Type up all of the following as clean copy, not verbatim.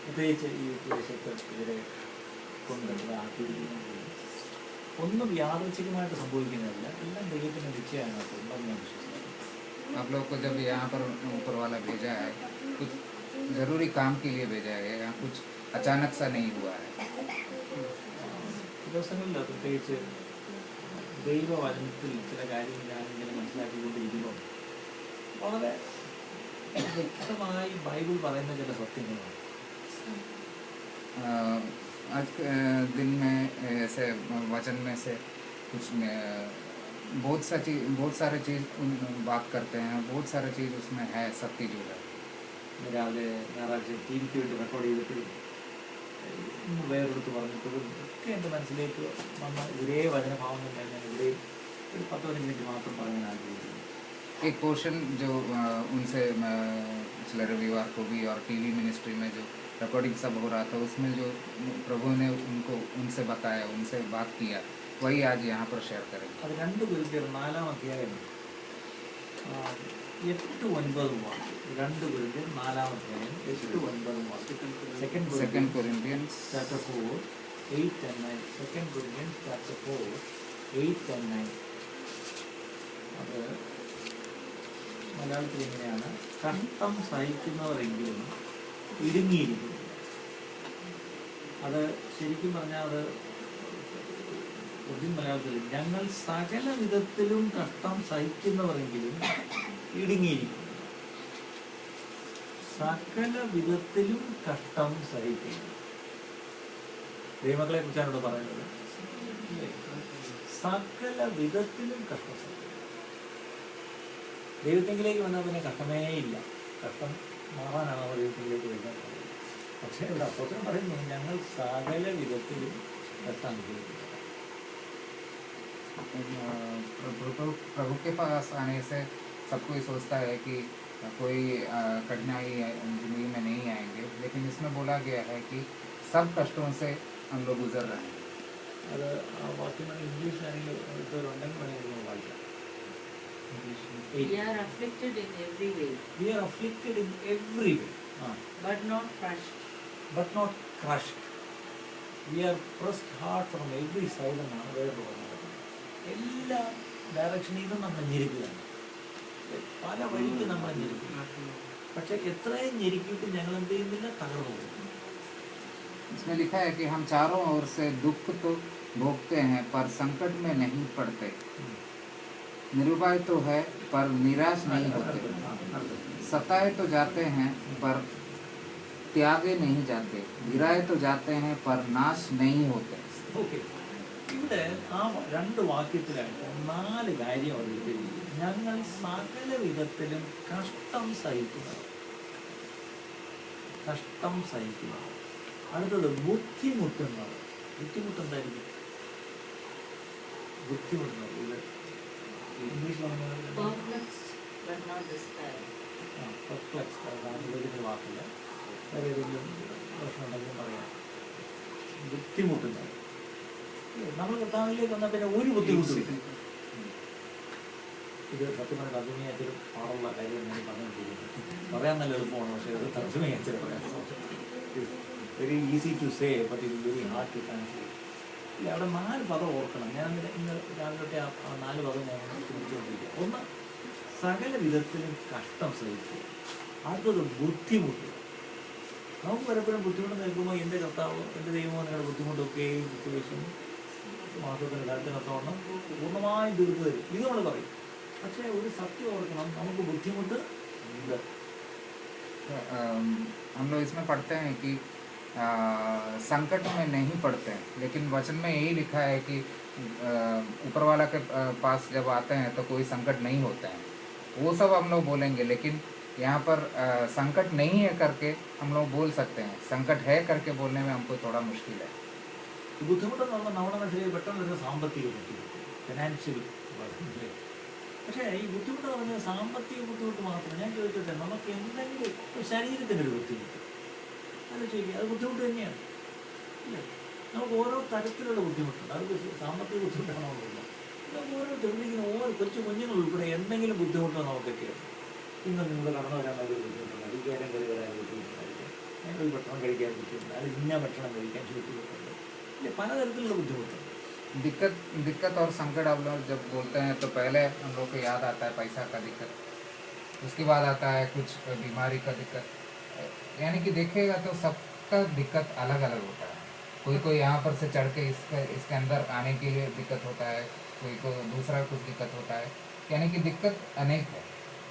പ്രത്യേകിച്ച് ഈ വിദേശത്ത് ഇവരെ കൊണ്ടുള്ള ആക്കിയിരിക്കുന്നത് ഒന്നും യാദൃച്ഛികമായിട്ട് സംഭവിക്കുന്നതല്ല, എല്ലാം ദൈവത്തിൻ്റെ നിശ്ചയമാണ് ഉണ്ടെന്ന് ഞാൻ വിശ്വസിക്കുന്നു. आप लोग को जब यहाँ पर ऊपर वाला भेजा है, कुछ ज़रूरी काम के लिए भेजा है, यहाँ कुछ अचानक सा नहीं हुआ है. ദിവസങ്ങളിൽ പ്രത്യേകിച്ച് ദൈവവചനത്തിൽ ചില കാര്യങ്ങൾ ഞാനിങ്ങനെ മനസ്സിലാക്കിക്കൊണ്ടിരിക്കുമ്പോൾ വളരെ വ്യക്തമായി ബൈബിൾ പറയുന്ന ചില സത്യങ്ങളാണ്. आज के दिन में ऐसे वचन में से कुछ बहुत सारे चीज़ बात करते हैं, बहुत सारे चीज़ उसमें है, सत्य जो है. രാവിലെ ഞായറാഴ്ച ടി വിക്ക് വേണ്ടി റെക്കോർഡ് ചെയ്തിട്ട് വേറെടുത്ത് പറഞ്ഞിട്ടും ഒക്കെ എൻ്റെ മനസ്സിലേക്ക് വന്ന ഇതേ വചനഭാവം തന്നെ ഞാൻ ഇവിടെ ഒരു 10-15 മിനിറ്റ് മാത്രം പറയാൻ ആഗ്രഹിക്കുന്നു. एक पोर्शन जो उनसे पिछले रविवार को भी और टीवी मिनिस्ट्री में जो रिकॉर्डिंग सब हो रहा था, उसमें जो प्रभु ने उनसे बताया, उनसे बात किया, वही आज यहाँ पर शेयर करेंगे. അത് 2 കൊരിന്ത്യർ 4-ാം അധ്യായം 8-9 വാക്യം. 2 കൊരിന്ത്യർ 4-ാം അധ്യായം 8-9 വാക്യം. Second Corinthians chapter 4 8 and 9. 2 Corinthians chapter 4 8 and 9. അത് മലയാളത്തിൽ എങ്ങനെയാണ്? കഷ്ടം സഹിക്കുന്നവരെങ്കിലും ഇടുങ്ങിയിരിക്കുന്നു. അത് ശരിക്കും പറഞ്ഞാൽ അത് ഒറിജിനൽ മലയാളത്തിൽ ഞങ്ങൾ സകല വിധത്തിലും കഷ്ടം സഹിക്കുന്നവരെങ്കിലും ഇടുങ്ങിയിരിക്കുന്നു. സകല വിധത്തിലും കഷ്ടം സഹിക്കുന്നു. ദൈവമക്കളെ കുറിച്ചാണ് ഇവിടെ പറയുന്നത്. സകല വിധത്തിലും കഷ്ടം സഹിക്കുന്നു. ദൈവത്തെങ്കിലേക്ക് വന്നാൽ പിന്നെ കഷ്ടമേ ഇല്ല. കഷ്ടം മാറാനാണ് അവർ ദൈവത്തിലേക്ക് വരുന്നത്. പക്ഷേ ഇവിടെ അപ്പോഴത്തേനും പറയുന്നു ഞങ്ങൾ സകല വിധത്തിലും കഷ്ടം അനുഭവിക്കുന്നു. प्रभु के पास आने से सब कोई सोचता है कि कोई कठिनाई जिंदगी में नहीं आएंगे, लेकिन इसमें बोला गया है कि सब कष्टों से हम लोग गुजर रहे हैं. അത് ആ വാക്യം ഇംഗ്ലീഷിലാണെങ്കിൽ ഉണ്ടെങ്കിൽ വേണമെങ്കിൽ വായിക്കാം. We are afflicted in every way. We are afflicted in every way, but not crushed. but not crushed. We are pressed hard from every side എന്നാണ് വേറെ പറഞ്ഞത്. എല്ലാ ഡയറക്ഷനിൽ നിന്നും നമ്മൾ ഞെരുക്കുകയാണ്. പല വഴിക്ക് നമ്മളെ ഞെരുക്കും. പക്ഷെ എത്രയും ഞെരുക്കിയിട്ട് ഞങ്ങൾ എന്ത് ചെയ്യുന്നില്ല, തകർന്നു പോകും. इसमें लिखा है कि हम चारों ओर से दुख तो भोगते हैं पर संकट में नहीं पड़ते, निरुपाय तो है पर निराश नहीं होते, सताए तो जाते हैं पर त्यागे नहीं जाते, गिराए तो जाते हैं पर नाश नहीं होते. ഓക്കെ, ഇവിടെ ആ 2 വാക്യത്തിലായിട്ട് 4 കാര്യം അവർ ഞങ്ങൾ സകല വിധത്തിലും കഷ്ടം സഹിക്കുന്നത്. കഷ്ടം സഹിക്കുന്നത്. അടുത്തത് ബുദ്ധിമുട്ടുന്നത്. ബുദ്ധിമുട്ടെന്തായിരിക്കും? ബുദ്ധിമുട്ടുന്നത് ഇത് ഇംഗ്ലീഷിൽ Perplexed but not despaired. ഇതിന് വാക്കില്ല. വേറെ ഏതെങ്കിലും പ്രശ്നം ഉണ്ടെങ്കിലും പറയാം. ബുദ്ധിമുട്ടുന്നത്. നമ്മൾ കർത്താവിലേക്ക് വന്നാൽ പിന്നെ ഒരു ബുദ്ധിമുട്ടില്ല. ഇത് സത്യം തർജ്ജമയാച്ചൊരു പാടുള്ള കാര്യം ഞാൻ പറഞ്ഞുകൊണ്ടിരിക്കുന്നത്. പറയാൻ നല്ല എളുപ്പമാണ്, പക്ഷേ അത് തർജ്ജമയാച്ചത് പറയാൻ very easy to say but it very hard to translate. ഇല്ല, അവിടെ 4 പദം ഓർക്കണം. ഞാൻ ഇന്ന് രാവിലത്തെ ആ 4 പദം ഞാൻ ശ്രമിച്ചുകൊണ്ടിരിക്കുക. ഒന്ന്, സകല വിധത്തിലും കഷ്ടം സഹിക്കുക. അടുത്തത് ബുദ്ധിമുട്ട്. നമുക്ക് പലപ്പോഴും ബുദ്ധിമുട്ട് നിൽക്കുമ്പോൾ എൻ്റെ കർത്താവ്, എൻ്റെ ദൈവമോ നിങ്ങളുടെ ബുദ്ധിമുട്ടൊക്കെ സിറ്റുവേഷൻ മാസത്തിന് കാലത്ത് കർത്താവണ്ണം പൂർണ്ണമായും തീർത്ത് തരും. ഇത് നമ്മൾ പറയും. പക്ഷേ ഒരു സത്യം ഓർക്കണം, നമുക്ക് ബുദ്ധിമുട്ട് ഉണ്ട്. हम लोग इसमें पढ़ते हैं कि संकट में नहीं पड़ते हैं, लेकिन वचन में यही लिखा है कि ऊपर वाला के पास जब आते हैं तो कोई संकट नहीं होता है. वो सब हम लोग बोलेंगे, लेकिन यहाँ पर संकट नहीं है करके हम लोग बोल सकते हैं. संकट है करके बोलने में हमको थोड़ा मुश्किल है. ബുദ്ധിമുട്ടെന്ന് പറഞ്ഞാൽ നമ്മുടെ നാട്ടിൽ പെട്ടെന്ന് വരുന്ന സാമ്പത്തിക ബുദ്ധിമുട്ട്, ഫിനാൻഷ്യൽ. പക്ഷേ ഈ ബുദ്ധിമുട്ട് പറഞ്ഞാൽ സാമ്പത്തിക ബുദ്ധിമുട്ട് മാത്രം. ഞാൻ ചോദിച്ചോട്ടെ, നമുക്ക് എന്തെങ്കിലും ശരീരത്തിൻ്റെ ഒരു ബുദ്ധിമുട്ട് അത് ചോദിക്കുക, അത് ബുദ്ധിമുട്ട് തന്നെയാണ്. ഇല്ലേ? നമുക്ക് ഓരോ തരത്തിലുള്ള ബുദ്ധിമുട്ടുണ്ട്. അത് സാമ്പത്തിക ബുദ്ധിമുട്ടാണെന്നില്ല. നമുക്ക് ഓരോ തെളിയിക്കുന്ന ഓരോ കൊച്ചു കുഞ്ഞുങ്ങൾ ഉൾപ്പെടെ എന്തെങ്കിലും ബുദ്ധിമുട്ടോ നമുക്കൊക്കെ. ഇന്ന് നിങ്ങൾ കടന്നു വരാൻ ഒരു ബുദ്ധിമുട്ടുണ്ട്, അടിക്കാനും കയറി വരാൻ ബുദ്ധിമുട്ടായിരിക്കും. ഞാനൊരു ഭക്ഷണം കഴിക്കാൻ ബുദ്ധിമുട്ടുണ്ട്, അത് ഇന്ന ഭക്ഷണം കഴിക്കാൻ ബുദ്ധിമുട്ടുണ്ട്, ഇല്ല പലതരത്തിലുള്ള ബുദ്ധിമുട്ടുണ്ട്. दिक्कत दिक्कत और संकट आप लोग जब बोलते हैं तो पहले हम लोग को याद आता है पैसा का दिक्कत, उसके बाद आता है कुछ बीमारी का दिक्कत। यानी कि देखिएगा तो सबका दिक्कत अलग अलग होता है। कोई कोई यहाँ पर से चढ़ के इसके अंदर आने के लिए दिक्कत होता है, कोई को दूसरा कुछ दिक्कत होता है, यानी कि दिक्कत अनेक है।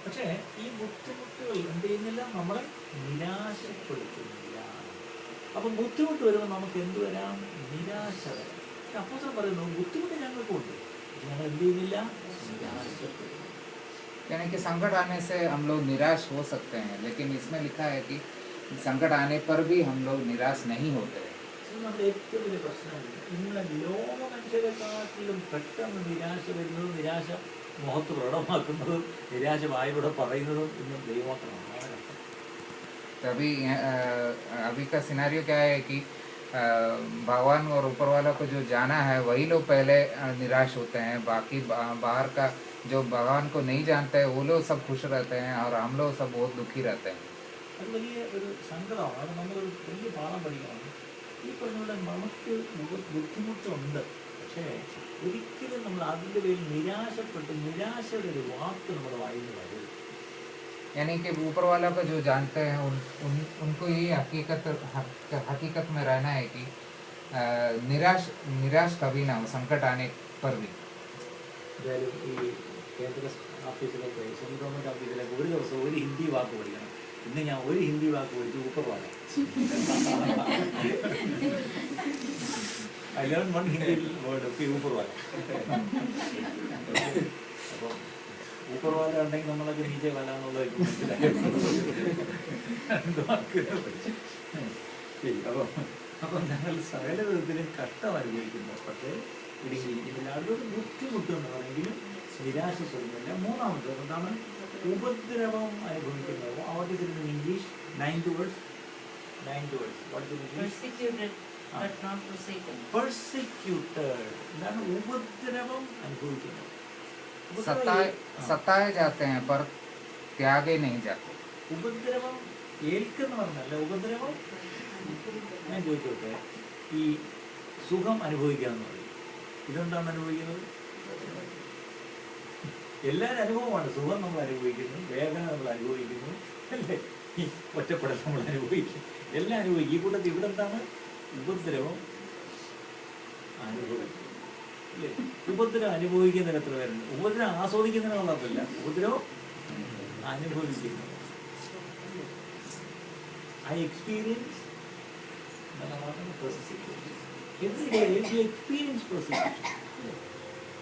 പക്ഷേ ഈ ബുദ്ധിമുട്ടുകൾ എന്ത് ചെയ്യുന്നില്ല, നമ്മളെ നിരാശപ്പെടുത്തുന്നില്ല. അപ്പം ബുദ്ധിമുട്ട് വരുമ്പോൾ നമുക്ക് എന്ത് വരാം, നിരാശ വരാം. അപ്പോസ്തലൻ പറയുന്നു ബുദ്ധിമുട്ട് ഞങ്ങൾക്കുണ്ട്, ഞങ്ങൾ എന്ത് ചെയ്യുന്നില്ല, നിരാശപ്പെടുന്നു. यानी कि संकट आने से हम लोग निराश हो सकते हैं, लेकिन इसमें लिखा है कि संकट आने पर भी हम लोग निराश नहीं होते हैं। നമ്മുടെ ഏറ്റവും വലിയ പ്രശ്നം ഇന്ന് ലോക മനുഷ്യരെക്കാട്ടിലും പെട്ടെന്ന് നിരാശ വരുന്നതും നിരാശ മുഖത്ത് പ്രകടമാക്കുന്നതും നിരാശ വായിലൂടെ പറയുന്നതും ഇന്ന് ദൈവമാത്രമാണ്. तभी अभी का सिनारियो क्या है कि भगवान और ऊपर वाला को जो जाना है वही लोग पहले निराश होते हैं, बाकी बाहर का जो भगवान को नहीं जानते हैं वो लोग सब खुश रहते हैं और हम लोग सब बहुत दुखी रहते हैं। അത് വലിയ ഒരു സങ്കടമാണ്. അത് നമ്മളൊരു വലിയ പാഠം പഠിക്കണം. ഈ പറഞ്ഞ നമുക്ക് ബുദ്ധിമുട്ടുണ്ട്, പക്ഷേ ഒരിക്കലും നമ്മൾ അതിൻ്റെ പേരിൽ നിരാശപ്പെട്ട് നിരാശയുടെ ഒരു വാക്ക് നമ്മുടെ വായിൽ നിന്ന് വരും. यानी कि ऊपर वाला को जो जानते हैं उनको ये हकीकत में रहना है कि निराश कभी ना हो संकट आने पर भी। എന്തായാലും ഈ കേന്ദ്ര ഓഫീസിലൊക്കെ സെൻട്രൽ ഗവൺമെൻറ് ഓഫീസിലൊക്കെ ഒരു ദിവസം ഒരു ഹിന്ദി വാക്ക് പഠിക്കണം. ഇന്ന് ഞാൻ ഒരു ഹിന്ദി വാക്ക് പഠിച്ചു, ഊപ്പർവാല. I learned one Hindi word, okay, ഊപ്പർവാല. അപ്പം ഊപ്പർവാല ഉണ്ടെങ്കിൽ നമ്മളൊക്കെ നീച്ചെ വരാന്നുള്ളത് അപ്പം ഞങ്ങൾ സകല വിധത്തിലും കഷ്ടം അനുഭവിക്കുന്നു. പക്ഷേ ഇതിനൊരു ബുദ്ധിമുട്ട് എന്ന് പറയുമെങ്കിലും നിരാശപ്പെടുന്നില്ല. മൂന്നാമത്തെ എന്താണ്, ഉപദ്രവം അനുഭവിക്കുന്നത്. What is it in English? 9 words. What is it in English? Persecuted but not forsaken. Persecuted. എന്താണ് ഉപദ്രവം അനുഭവിക്കുന്നത്? सताए जाते हैं पर त्यागे नहीं जाते। ഉപദ്രവം ഏൽക്കുന്ന പറഞ്ഞല്ല, ഉപദ്രവം ഞാൻ ചോദിച്ചോട്ടെ, ഈ സുഖം അനുഭവിക്കാന്ന് പറയും, ഇതെന്താണ് അനുഭവിക്കുന്നത്? എല്ലാവരും അനുഭവമാണ്. സുഖം നമ്മൾ അനുഭവിക്കുന്നു, വേദന നമ്മൾ അനുഭവിക്കുന്നു, അല്ലേ? ഈ ഒറ്റപ്പെടൽ നമ്മൾ അനുഭവിക്കും, എല്ലാം അനുഭവിക്കും. ഈ കൂട്ടത്തിൽ ഇവിടെ എന്താണ്? ഉപദ്രവം അനുഭവിക്കും, അല്ലേ? ഉപദ്രവം അനുഭവിക്കുന്നതിന് എത്ര പേരുണ്ട്? ഉപദ്രവം ആസ്വദിക്കുന്നതിനുള്ളതല്ല, ഉപദ്രവം അനുഭവിക്കുന്നു. I experience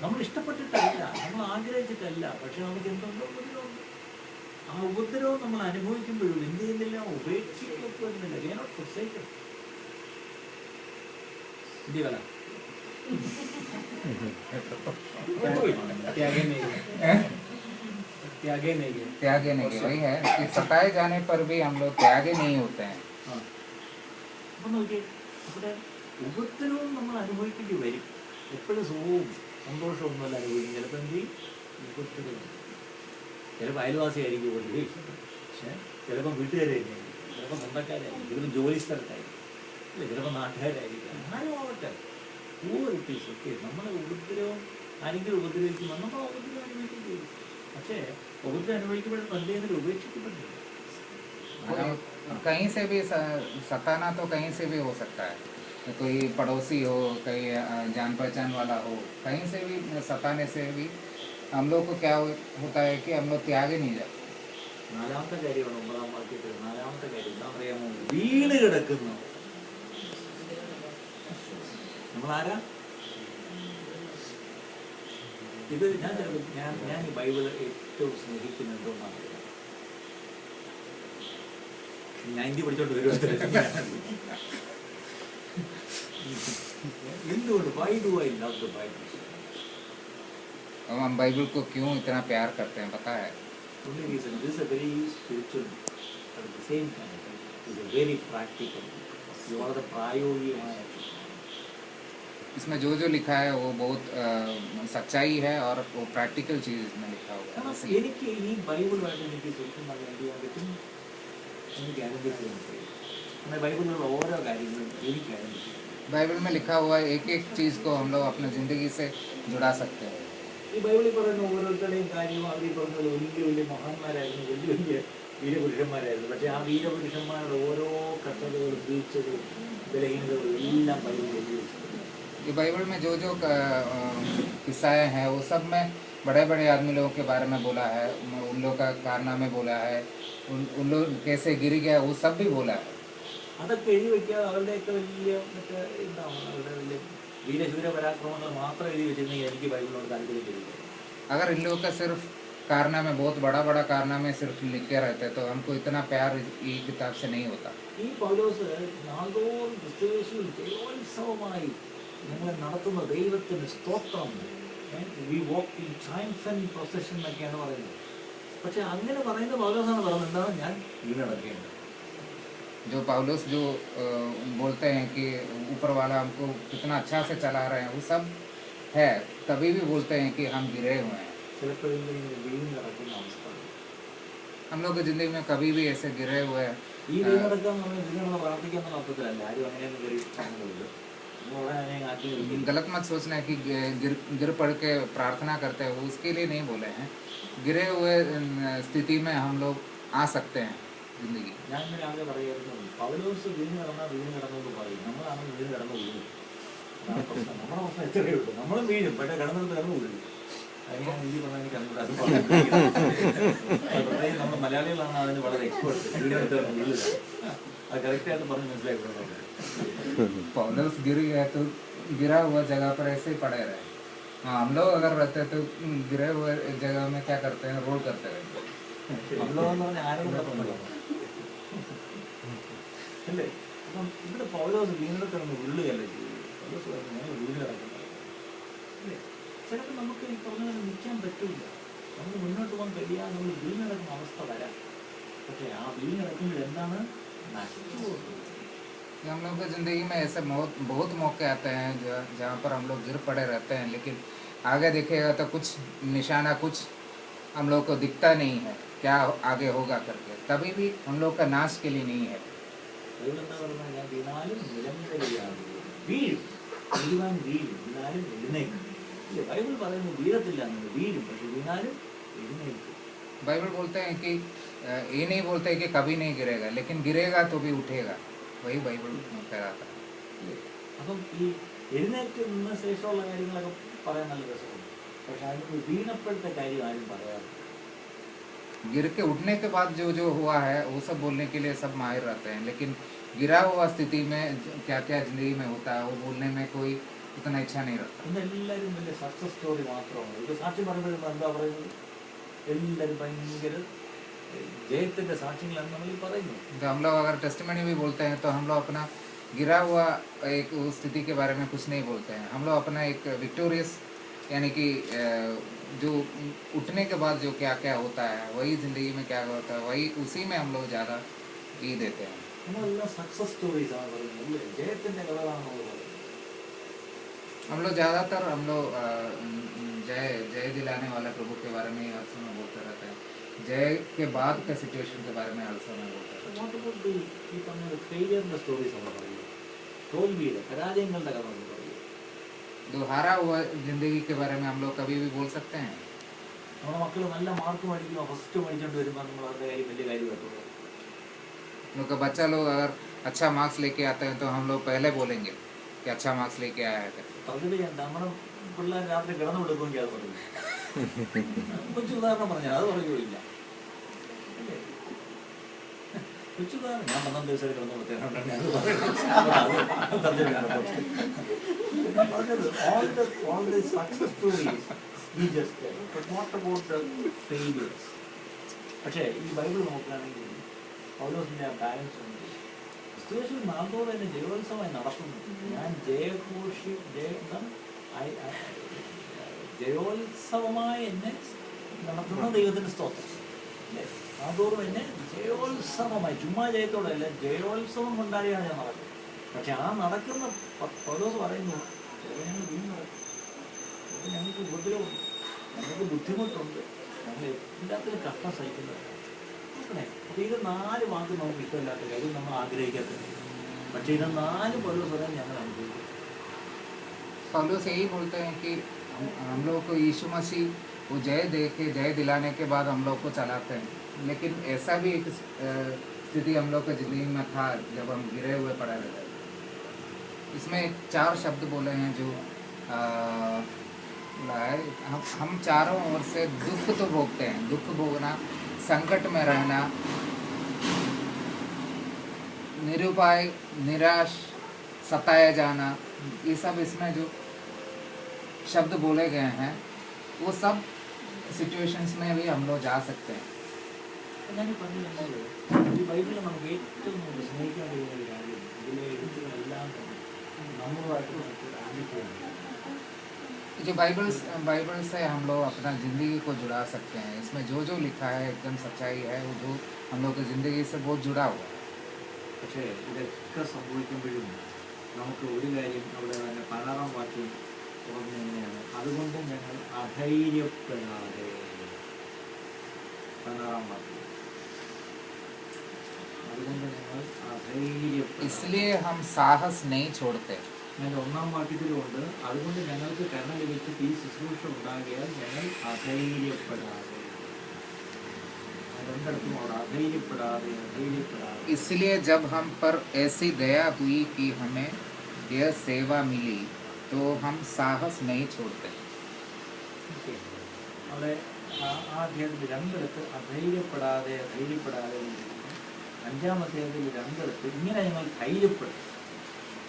നമ്മൾ ഇഷ്ടപ്പെട്ടിട്ടല്ല, നമ്മൾ ആഗ്രഹിച്ചിട്ടല്ല, പക്ഷെ നമുക്ക് എന്തുണ്ടോ ഉപദ്രവമുണ്ട്. ആ ഉപദ്രവം നമ്മൾ അനുഭവിക്കുമ്പോഴും എന്ത് ചെയ്യുന്നില്ല, ഉപേക്ഷിക്കപ്പെടുന്നില്ല. We are not forsaken. India കല त्यागे नहीं, वही है कि सताए जाने पर भी हम लोग त्यागे नहीं होते हैं। അപ്പം നോക്കിയേ, ഇവിടെ ഉപദ്രവവും നമ്മൾ അനുഭവിക്കേണ്ടി വരും. എപ്പോഴും സുഖവും സന്തോഷവും ഒന്നുമല്ല അനുഭവിക്കും. ചിലപ്പോൾ എന്ത് ചെയ്യും, ഉപദ്രവം. ചിലപ്പോൾ അയൽവാസിയായിരിക്കും ഉപദ്രവിക്കും, ചിലപ്പോൾ വീട്ടുകാരായിരിക്കും, ചിലപ്പോൾ സ്വന്തക്കാരായിരിക്കും, ചിലപ്പോൾ ജോലി സ്ഥലത്തായിരിക്കും, അല്ലെ, ചിലപ്പോൾ നാട്ടുകാരായിരിക്കും. ആരും ആവട്ടെ, ഓക്കെ നമ്മളെ ഉപദ്രവം ആരെങ്കിലും ഉപദ്രവിക്കുമ്പോൾ നമ്മൾ ഉപദ്രവം അനുഭവിക്കേണ്ടി വരും. പക്ഷേ ഉപദ്രവം അനുഭവിക്കുമ്പോഴും നല്ല ഉപേക്ഷിക്കപ്പെട്ടില്ല. कहीं से भी सताना तो कहीं से भी हो सकता है, कोई पड़ोसी हो, कोई जान पहचान वाला हो, कहीं से भी सताने से भी हम लोग को क्या होता है कि हम लोग त्यागे नहीं जाते। നാലാമത്തെ കാര്യമാണ് 9-ാം വാക്യത്തിൽ. നാലാമത്തെ കാര്യം എന്താ പറയാമോ? വീണ് കിടക്കുന്നു. നമ്മളാരാ? ഇത് ഞാൻ ഈ ബൈബിള് ഏറ്റവും സ്നേഹിക്കുന്ന എന്തുകൊണ്ടാണ്? 90 പഠിച്ചോണ്ട് വരുമോ? എന്തുകൊണ്ട്? Why do I love the Bible? हम बाइबल को क्यों इतना प्यार करते हैं पता है? Only reason, this is a very spiritual, but at the same time it is a very practical. വളരെ പ്രായോഗികമായ. इसमें जो जो लिखा है वो बहुत सच्चाई है और वो प्रैक्टिकल चीज़ इसमें लिखा हुआ है। എനിക്ക് ഈ ബൈബിളുമായിട്ട് എനിക്ക് ശരിക്കും പറയാൻ പറ്റും, എനിക്ക് അനുഭവിക്കാൻ കഴിയും. എന്നാൽ ബൈബിളിലുള്ള ഓരോ കാര്യങ്ങളും എനിക്കായാലും കിട്ടും. बाइबल में लिखा हुआ एक एक चीज़ को हम लोग अपने ज़िंदगी से जुड़ा सकते हैं. ഈ ബൈബിളിൽ പറയുന്ന ഓരോരുത്തരുടെയും കാര്യം അവർ ഈ പറഞ്ഞ വലിയ വലിയ മഹാന്മാരായിരുന്നു, വലിയ വലിയ വീരപുരുഷന്മാരായിരുന്നു. പക്ഷേ ആ വീരപുരുഷന്മാരുടെ ഓരോ കഷ്ടതകളും വീഴ്ചകളും ബലഹീനതകളും എല്ലാം ബൈബിളിൽ എഴുതി വെച്ചിട്ടുണ്ട്. ये बाइबल में जो जो किस्साएँ हैं वो सब में बड़े बड़े आदमी लोगों के बारे में बोला है, उन लोगों का कारनामे बोला है, उन लोग कैसे गिर गया वो सब भी बोला है. അതൊക്കെ എഴുതി വയ്ക്കാതെ അവരുടെയൊക്കെ വലിയ മറ്റേ എന്താണ് അവരുടെ വലിയ വീരശൂര പരാക്രമങ്ങൾ മാത്രം എഴുതി വെച്ചിരുന്നെങ്കിൽ എനിക്ക് ബൈബിളിനോട് താല്പര്യമില്ല. अगर इन लोगों का सिर्फ कारनामे बहुत बड़ा बड़ा कारनामे सिर्फ लिख के रहते तो हमको इतना प्यार ये किताब से नहीं होता. ഈ പൗലോസ് നാൾതോറും ക്രിസ്തുയേശുവിൽ ജയോത്സവമായി ഞങ്ങളെ നടത്തുന്ന ദൈവത്തിന് സ്തോത്രം, we walk in triumphant procession എന്നൊക്കെയാണ് പറയുന്നത്. പക്ഷെ അങ്ങനെ പറയുന്ന പൗലോസാണ് പറയുന്നത് എന്താണ്, ഞാൻ വീണടക്കേണ്ടത്. जो पौलुस जो बोलते हैं कि ऊपर वाला हमको कितना अच्छा से चला रहे हैं वो सब है, तभी भी बोलते हैं कि हम गिरे हुए हैं. ചിലപ്പോഴെങ്കിലും വീണടക്കുന്ന അവസ്ഥ, हम लोग की ज़िंदगी में कभी भी ऐसे गिरे हुए हैं. ഈ വീണടക്കാൻ നമ്മൾ വീണടന്ന് പ്രാർത്ഥിക്കുക എന്നുള്ള അർത്ഥത്തിലല്ല. ആരും അങ്ങനെയൊന്നും കയറി പറഞ്ഞില്ല. गलत मत सोचना है कि गिर पड़ के प्रार्थना करते हैं, वो उसके लिए नहीं बोले हैं. गिरे हुए स्थिति में हम लोग आ सकते हैं जिंदगी. ഞാൻ ഇന്ന് രാവിലെ പറയായിരുന്നു, പൗലോസ് വീണ് കിടന്നു പറയും, നമ്മളാണ് വീണ് കിടന്നു വീഴും. അതാണ് പ്രശ്നം. നമ്മുടെ പ്രശ്നം എത്രയേ ഉള്ളൂ, നമ്മളും വീഴും, പക്ഷേ കിടന്നിട്ട് കിടന്നു വീഴും. അതിനാണ് ഹിന്ദി പറഞ്ഞാൽ എനിക്ക് അറിഞ്ഞൂടാ. പ്രത്യേകിച്ച് നമ്മൾ മലയാളികളാണ് അതിന് വളരെ എക്സ്പേർട്ട്. വീണെടുത്ത് വീഴുക അത് കറക്റ്റായിട്ട് പറഞ്ഞ് മനസ്സിലാക്കിയിട്ടുള്ളത്. पौलुस गिर गया तो गिरा हुआ जगह पर ऐसे ही पड़े रहे. हाँ, हम लोग अगर रहते तो गिरे हुए जगह में क्या करते हैं, रोल करते रहते. നമ്മളെന്ന് പറഞ്ഞാൽ ആരെയും പറഞ്ഞല്ലോ അല്ലേ. അപ്പം ഇവിടെ പൗലോസ് വീണെടുത്ത് വീഴുകയല്ല ചെയ്യും. പൗലോസ് പറഞ്ഞു ഞാൻ വീണ് കിടക്കുന്നത് അല്ലേ. ചിലപ്പോൾ നമുക്ക് ഈ പറഞ്ഞ നിൽക്കാൻ പറ്റില്ല, നമുക്ക് മുന്നോട്ട് പോകാൻ കഴിയാതെ നമ്മൾ വീണ് കിടക്കുന്ന അവസ്ഥ വരാം. പക്ഷേ ആ വീണ് കിടക്കുന്നത് എന്താണ്, നശിച്ചു പോകുന്നത്. हम लोग की ज़िंदगी में ऐसे बहुत मौके आते हैं जहाँ पर हम लोग गिर पड़े रहते हैं, लेकिन आगे देखिएगा तो कुछ निशाना कुछ हम लोग को दिखता नहीं है क्या आगे होगा करके. तभी भी हम लोग का नाश के लिए नहीं है. ബൈബിൾ എന്താ പറയുന്നത്, ഞാൻ വീണാലും നിലംപരിയാണ് വീഴും, വീഴുവാൻ വീഴും, വീണാലും എഴുന്നേക്കും. ഇല്ല, ബൈബിൾ പറയുന്നത് വീഴത്തില്ല എന്നത്, വീഴും, പക്ഷെ വീണാലും എഴുന്നേൽക്കും. बाइबल बोलते हैं कि ये नहीं बोलते कि कभी नहीं गिरेगा, लेकिन गिरेगा तो भी उठेगा. वही बाइबल कहता है. അപ്പം ഈ എഴുന്നേറ്റ് നിന്ന ശേഷമുള്ള കാര്യങ്ങളൊക്കെ പറയാൻ നല്ല രസമുണ്ട്, പക്ഷെ അതിന് വീണപ്പോഴത്തെ കാര്യം ആരും പറയാറില്ല. गिर के उठने के बाद जो जो हुआ है वो सब बोलने के लिए सब माहिर रहते हैं, लेकिन गिरा हुआ स्थिति में क्या क्या ज़िंदगी में होता है वो बोलने में कोई उतना इच्छा नहीं रखता. ഇന്ന് എല്ലാവരും വലിയ സക്സസ് സ്റ്റോറി മാത്രമാണ്. ഇത് സാക്ഷ്യം പറയുമ്പോൾ എന്താ പറയുന്നത്, എല്ലാവരും ഭയങ്കര ജയത്തിൻ്റെ സാക്ഷ്യങ്ങളാണ് നമ്മൾ ഈ പറയുന്നത്. तो हम लोग अगर टेस्टिमनी भी बोलते हैं तो हम लोग अपना गिरा हुआ एक उस स्थिति के बारे में कुछ नहीं बोलते हैं. हम लोग अपना एक विक्टोरियस यानी कि जो उठने के बाद जो क्या क्या होता है वही ज़िंदगी में क्या होता है वही उसी में हम लोग ज़्यादा ये देते हैं. നമ്മളെല്ലാം സക്സസ് സ്റ്റോറീസാണ് പറയുന്നത്, അല്ലേ, ജയത്തിൻ്റെ കഥകളാണ് നമ്മൾ പറയുന്നത്. हम लोग ज़्यादातर हम लोग जय जय दिलाने वाला प्रभु के बारे में हर समय बोलते रहते हैं. जय के बाद के सिचुएशन के बारे में हर समय बोलते रहते हैं. വാട്ട് അബൌട്ട് ദി ഈ പറഞ്ഞ ഫെയിലിയറിൻ്റെ സ്റ്റോറീസ് നമ്മൾ പറയുന്നത്, തോൽവിയുടെ പരാജയങ്ങളുടെ കഥ നമ്മൾ പറയുന്നത്. जो हारा हुआ ज़िंदगी के बारे में हम लोग कभी भी बोल सकते हैं. നമ്മുടെ മക്കൾ നല്ല മാർക്ക് മേടിക്കുമ്പോൾ ഫസ്റ്റ് മേടിച്ചുകൊണ്ട് വരുമ്പോൾ നമ്മൾ അവരുടെ കാര്യം വലിയ കാര്യമായിട്ടുള്ളത്. लोग का बच्चा लोग अगर अच्छा मार्क्स लेके आते हैं तो हम लोग पहले बोलेंगे कि अच्छा मार्क्स लेके आया है करके. പറഞ്ഞിട്ട് നമ്മുടെ പിള്ളേർ രാത്രി കിടന്നു കൊടുക്കുമെങ്കിൽ അത് പറയും. കൊച്ചു ഉദാഹരണം പറഞ്ഞാൽ അത് പറയുകയില്ല, അല്ലേ. കൊച്ചു ഉദാഹരണം ഞാൻ 12 ദിവസം കിടന്നു കൊടുത്തേക്കാണ് അത് പറഞ്ഞത്. all the success stories we just tell, but not about the failures. പക്ഷേ ഈ ബൈബിൾ നോക്കുകയാണെങ്കിൽ പൗലോസിൻ്റെ ആ ബാലൻസ് ഉണ്ട്. ക്രിസ്തുയേശുവിൽ നാളോടെ തന്നെ ജയോത്സവമായി നടത്തുന്നു. ഞാൻ ജയോത്സവമായി എന്നെ നടത്തുന്ന ദൈവത്തിൻ്റെ സ്തോത്രം, അല്ലേ. നാളോറും എന്നെ ജയോത്സവമായി, ചുമ്മാ ജയത്തോടെ അല്ല, ജയോത്സവം കൊണ്ടാടിയാണ് ഞാൻ നടക്കുന്നത്. പക്ഷെ ആ നടക്കുന്ന പൗലോസ് പറയുന്നു, ഞങ്ങൾ വീണ് നടക്കും, അപ്പോൾ ഞങ്ങൾക്ക് ഉപദ്രവമുണ്ട്, ഞങ്ങൾക്ക് ബുദ്ധിമുട്ടുണ്ട്, ഞങ്ങൾ എല്ലാത്തിനും കഷ്ടം സഹിക്കുന്നത്. നോക്കണേ. അപ്പോൾ ഇത് 4 വാക്ക് നമുക്ക് ഇഷ്ടമില്ലാത്ത കാര്യം നമ്മൾ ആഗ്രഹിക്കാത്തത്. പക്ഷേ ഇത് 4 പൗലോസ് പറയാൻ ഞങ്ങൾ അനുഭവിക്കും. पौलुस यही बोलते हैं कि हम लोग को यीशु मसीह वो जय दे के जय दिलाने के बाद हम लोग को चलाते हैं, लेकिन ऐसा भी एक स्थिति हम लोग के ज़िंदगी में था जब हम गिरे हुए पड़े रहते। इसमें 4 शब्द बोले हैं जो हम चारों ओर से दुख तो भोगते हैं, दुख भोगना, संकट में रहना, निरुपाय, निराश, सताया जाना, ये सब इसमें जो शब्द बोले गए हैं वो सब സിറ്റുവേഷൻസ് में भी हम लोग जा सकते हैं. ഞാൻ പറഞ്ഞത് ഈ ബൈബിളിൽ നമുക്ക് ഏറ്റവും കൂടുതൽ സ്നേഹിക്കാൻ കഴിയുന്ന ഒരു കാര്യം ഇതിലെ എഴുത്തുകളെല്ലാം നമ്മളുമായിട്ട് ആംപ്ലിഫൈ ചെയ്യണം. जो बाइबल से हम लोग अपना ज़िंदगी को जुड़ा सकते हैं. इसमें जो जो लिखा है एकदम सच्चाई है, वो जो हम लोग की ज़िंदगी से बहुत जुड़ा हुआ है. പക്ഷേ ഇതൊക്കെ സംഭവിക്കുമ്പോഴും നമുക്ക് ഒരു കാര്യം അവിടെ തന്നെ 16-ാം വാക്യം തുറന്നു തന്നെയാണ്. അതുകൊണ്ട് ഞങ്ങൾ അധൈര്യപ്പെടാതെ. 16-ാം വാക്യം. അതുകൊണ്ട് ഞങ്ങൾ അധൈര്യപ്പെടാതെ. इसलिए हम साहस नहीं छोड़ते. അതിൻ്റെ 1-ാം വാക്യത്തിലുണ്ട് അതുകൊണ്ട് ഞങ്ങൾക്ക് കരുണ ലഭിച്ചിട്ട് ഈ ശുശ്രൂഷ ഉണ്ടാകിയാൽ ഞങ്ങൾ അധൈര്യപ്പെടാതെ. രണ്ടിടത്തും അവിടെ അധൈര്യപ്പെടാതെ അധൈര്യപ്പെടാതെ. इसलिए जब हम पर ऐसी दया हुई कि हमें यह सेवा मिली तो हम साहस नहीं छोड़ते. ഓക്കെ, അവിടെ ആ അധ്യായത്തിൽ രണ്ടിടത്ത് അധൈര്യപ്പെടാതെ ധൈര്യപ്പെടാതെ എന്നുണ്ട്. 5-ാം അധ്യായത്തിൽ രണ്ടിടത്ത് ഇങ്ങനെ ഞങ്ങൾ ധൈര്യപ്പെട്ടു,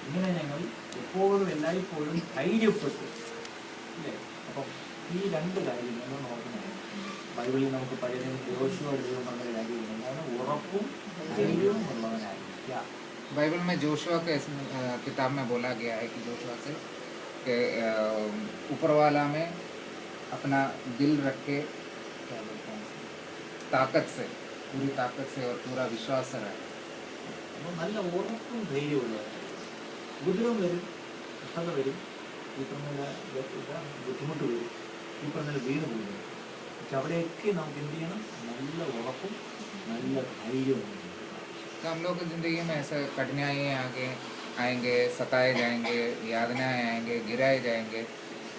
ഇങ്ങനെ ഞങ്ങൾ എപ്പോഴും എല്ലായ്പ്പോഴും ധൈര്യപ്പെട്ടു, അല്ലേ? അപ്പം ഈ 2 കാര്യം നമ്മൾ നോക്കണം. ബൈബിളിൽ നമുക്ക് പഴയ യോശുവയുടെ ദൈവം പറഞ്ഞ കാര്യമില്ല, അതാണ് ഉറപ്പും ധൈര്യവും ഉള്ളവനായിരിക്കുക. बाइबल में जोशुआ के किताब में बोला गया है कि जोशुआ से कि ऊपर वाला में अपना दिल रख के, क्या बोलते हैं, ताकत से, पूरी ताकत से और पूरा विश्वास से रहे. അപ്പോൾ നല്ല ഉറപ്പും ധൈര്യമുള്ളവരാണ്. ഉപദ്രവം വരും, കഷ്ടത വരും, ഈ പറഞ്ഞ ബുദ്ധിമുട്ട് വരും, ഈ പറഞ്ഞ വീണ് പോകും. പക്ഷെ അവിടെയൊക്കെ നമുക്ക് എന്ത് ചെയ്യണം? നല്ല ഉറപ്പും നല്ല ധൈര്യവും. तो हम लोग की ज़िंदगी में ऐसे कठिनाइयाँ आएंगे, सताए जाएंगे, यातनाएँ आएंगे, गिराए जाएंगे,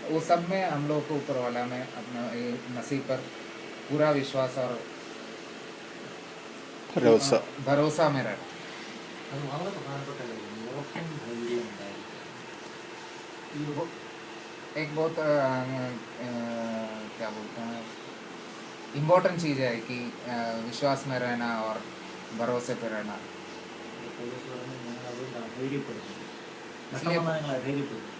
वो सब में हम लोग को ऊपर वाला में अपना मसीह पर पूरा विश्वास और भरोसा में रहे. അത് വളരെ പ്രധാനപ്പെട്ട കാര്യം, ഉറപ്പും ധൈര്യവും ഉണ്ടായിരിക്കും. एक बहुत क्या बोलते हैं, इम्पोर्टेंट चीज़ है कि विश्वास में रहना और भरोसे पे रहना. ഞങ്ങൾ അതുകൊണ്ട് അധൈര്യപ്പെടുത്തുന്നു, ഞങ്ങൾ അധൈര്യപ്പെടുത്തുന്നു.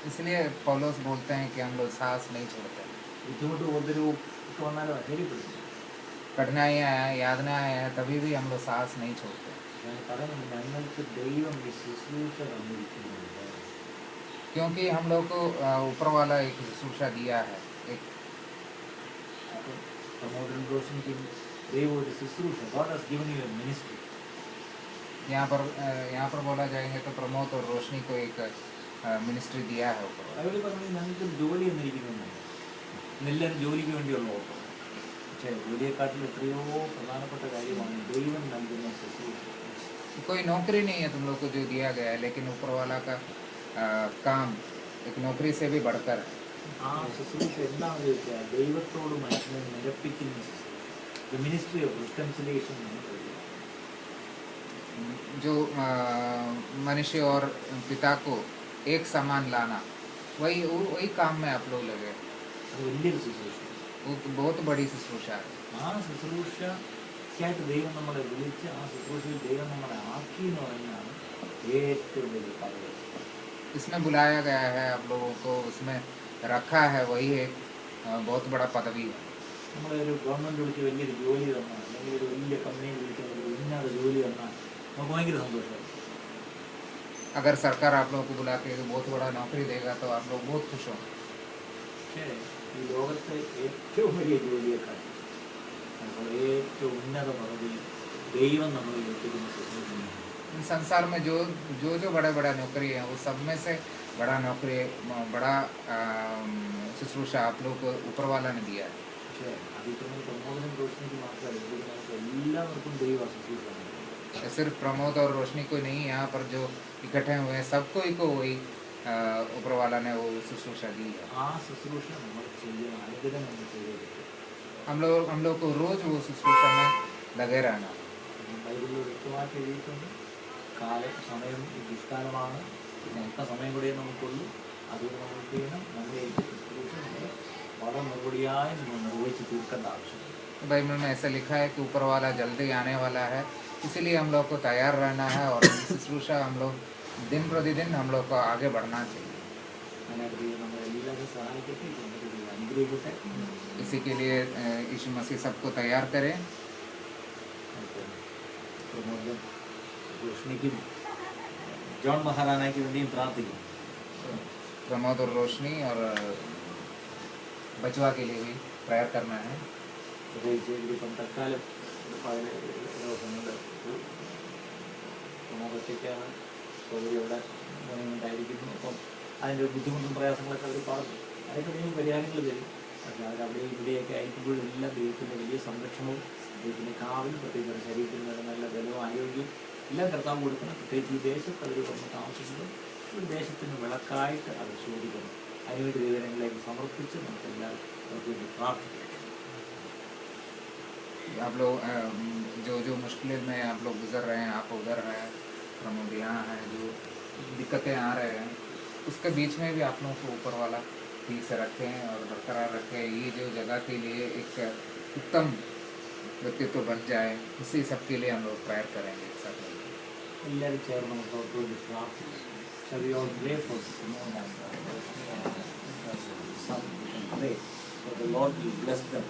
इसलिए पौलुस बोलते हैं कि हम लोग साहस नहीं छोड़ते. ബുദ്ധിമുട്ട് ഉപദ്രവവും ഒക്കെ വന്നാലും അധൈര്യപ്പെടുത്തുന്നു. कठिनाइयाँ आए, यातनाएँ आए, तभी भी हम लोग साहस नहीं छोड़ते. ഞാൻ പറയുന്നത് ഞങ്ങൾക്ക് ദൈവം ഈ ശുശ്രൂഷ തന്നിരിക്കുന്നുണ്ട്. क्योंकि हम लोग को ऊपर वाला एक शुश्रूषा दिया है. एक അപ്പം പ്രമോദൻ റോഷനിക്ക് ദൈവം ഒരു ശുശ്രൂഷ, God has given you a ministry. यहाँ पर बोला जाएंगे तो प्रमोद और रोशनी को एक मिनिस्ट्री दिया है ऊपर. ബൈബിളിൽ പറഞ്ഞത് ഞങ്ങൾക്ക് ജോലി എന്നിരിക്കുന്നുണ്ട്. എല്ലാവരും ജോലിക്ക് വേണ്ടിയുള്ള ഓട്ടം. പക്ഷേ ജോലിയെക്കാട്ടിൽ എത്രയോ പ്രധാനപ്പെട്ട കാര്യമാണ് ദൈവം നൽകുന്ന ശുശ്രൂഷ. कोई नौकरी नहीं है तुम लोग को जो दिया गया है, लेकिन ऊपर वाला का काम एक नौकरी से भी बढ़कर है. ആ ശുശ്രൂഷ എന്താണെന്ന് ചോദിച്ചാൽ ദൈവത്തോട് മനുഷ്യനെ നിരപ്പിക്കുന്ന ശുശ്രൂഷ. The ministry of reconciliation. जो मनुष्य और पिता को एक समान लाना, वही काम में आप लोग लगे. അത് വലിയൊരു ശുശ്രൂഷ. वो तो बहुत बड़ी शुश्रूषा है. ആ ശുശ്രൂഷയ്ക്കായിട്ട് ദൈവം നമ്മളെ വിളിച്ച് ആ ശുശ്രൂഷയിൽ ദൈവം നമ്മളെ ആക്കി എന്ന് പറയുന്നതാണ് ഏറ്റവും വലിയ പദവി. इसमें बुलाया गया है आप लोगों को, उसमें रखा है, वही एक बहुत बड़ा पदवी है. നമ്മളെ ഒരു ഗവൺമെൻറ് വിളിച്ച് വലിയൊരു ജോലി തന്നാൽ, അല്ലെങ്കിൽ ഒരു വലിയ കമ്പനി വിളിച്ച് ഒരു ഇന്നൊരു ജോലി തന്നാൽ നമുക്ക് ഭയങ്കര സന്തോഷമാണ്. अगर सरकार आप लोगों को बुला के बहुत बड़ा नौकरी देगा तो आप लोग बहुत खुश होंगे. പക്ഷേ ഈ ലോകത്തെ ഏറ്റവും വലിയ ജോലിയേക്കാൾ നമ്മൾ ഏറ്റവും ഉന്നത പദവി ദൈവം നമ്മളെ ഏൽപ്പിക്കുന്ന ശുശ്രൂഷയാണ്. संसार में जो बड़ा बड़ा नौकरी है, वो सब में से बड़ा नौकरी, बड़ा शुश्रूषा आप लोग को ऊपर वाला ने दिया है. പക്ഷേ അതിക്രമം പ്രമോദനം റോഷനിക്ക് മാത്രമല്ല, ഇതിൽ നമുക്ക് എല്ലാവർക്കും ദൈവ ശുശ്രൂഷ सिर्फ प्रमोद और रोशनी को नहीं, यहाँ पर जो इकट्ठे हुए हैं सबको ही को वही ऊपर वाला ने वो शुश्रूषा दी है। ആ ശുശ്രൂഷ നമ്മൾ ചെയ്യണം, അനുദിനം നമ്മൾ ചെയ്തേ പറ്റും. हम लोग को रोज वो शुश्रूषा में लगे रहना। ബൈബിളിൽ വ്യക്തമായിട്ട് എഴുതിയിട്ടുണ്ട്, സമയം ദുഷ്കാലമാണ്, പിന്നെ എത്ര സമയം കൂടെ നമുക്കുള്ളൂ, അതുകൊണ്ട് നമ്മൾ ചെയ്യണം. നമ്മുടെ ശുശ്രൂഷ നമ്മൾ വളരെ മറുപടിയായി നമ്മൾ നിർവഹിച്ച് തീർക്കേണ്ട ആവശ്യമുണ്ട്. बाइबल में ऐसा लिखा है कि ऊपर वाला जल्दी आने वाला है, इसीलिए हम लोग को तैयार रहना है और शुश्रूषा हम लोग दिन प्रतिदिन हम लोग को आगे बढ़ना चाहिए। അതിനായിട്ട് ദൈവം നമ്മളെ എല്ലാവരും സഹായിക്കട്ടെ, നമുക്ക് ദൈവം അനുഗ്രഹിക്കട്ടെ. इसी के लिए यीशु मसीह सबको तैयार करे। പ്രമോദൻ റോഷനിക്കും ജോൺ മഹാരാണയ്ക്ക് വേണ്ടിയും പ്രാർത്ഥിക്കും. प्रमोद और रोशनी और बचवा के लिए भी प्रेयर करना है। പ്രത്യേകിച്ച് ഇപ്പം തൽക്കാലം ദിവസങ്ങളുടെ പ്രമോദത്തേക്കാണ് പകുതി അവിടെ ഉണ്ടായിരിക്കുന്നു. അപ്പം അതിൻ്റെ ബുദ്ധിമുട്ടും പ്രയാസങ്ങളൊക്കെ അവർ പറഞ്ഞു, അതൊക്കെ ദൈവം പരിഹാരങ്ങൾ തരും. പക്ഷേ അവരവിടെ ഇവിടെയൊക്കെ അയക്കുമ്പോഴെല്ലാം ദൈവത്തിൻ്റെ വലിയ സംരക്ഷണവും ദൈവത്തിൻ്റെ കാവലും, പ്രത്യേകിച്ച് ശരീരത്തിന് വേണ്ട നല്ല ബലവും ആരോഗ്യവും എല്ലാം കർത്താവ് കൊടുക്കണം. പ്രത്യേകിച്ച് ഈ ദേശത്ത് അവർ വന്ന് താമസിക്കുന്നത് ഒരു ദേശത്തിന് വിളക്കായിട്ട് അവർ ചോദിക്കണം. അതിനുവേണ്ടി ദൈവങ്ങളിലേക്ക് സമർപ്പിച്ച് നമുക്കെല്ലാം അവർക്ക് വേണ്ടി പ്രാർത്ഥിക്കണം. आप लोग जो जो मुश्किलें में आप लोग गुजर रहे हैं, आप उधर हैं, प्रमोद यहाँ हैं, जो दिक्कतें आ रहे हैं उसके बीच में भी आप लोगों को ऊपर वाला ठीक से रखें और बरकरार रखें। ये जो जगह के लिए एक उत्तम व्यक्तित्व बन जाए, इसी सब के लिए हम लोग प्रेयर करेंगे सब लोग। എല്ലാവരും ചേർന്ന് നമുക്ക് അവർക്ക് വേണ്ടി പ്രാർത്ഥിക്കും. Shall we all pray for Simone and son? Pray. So the Lord will bless them.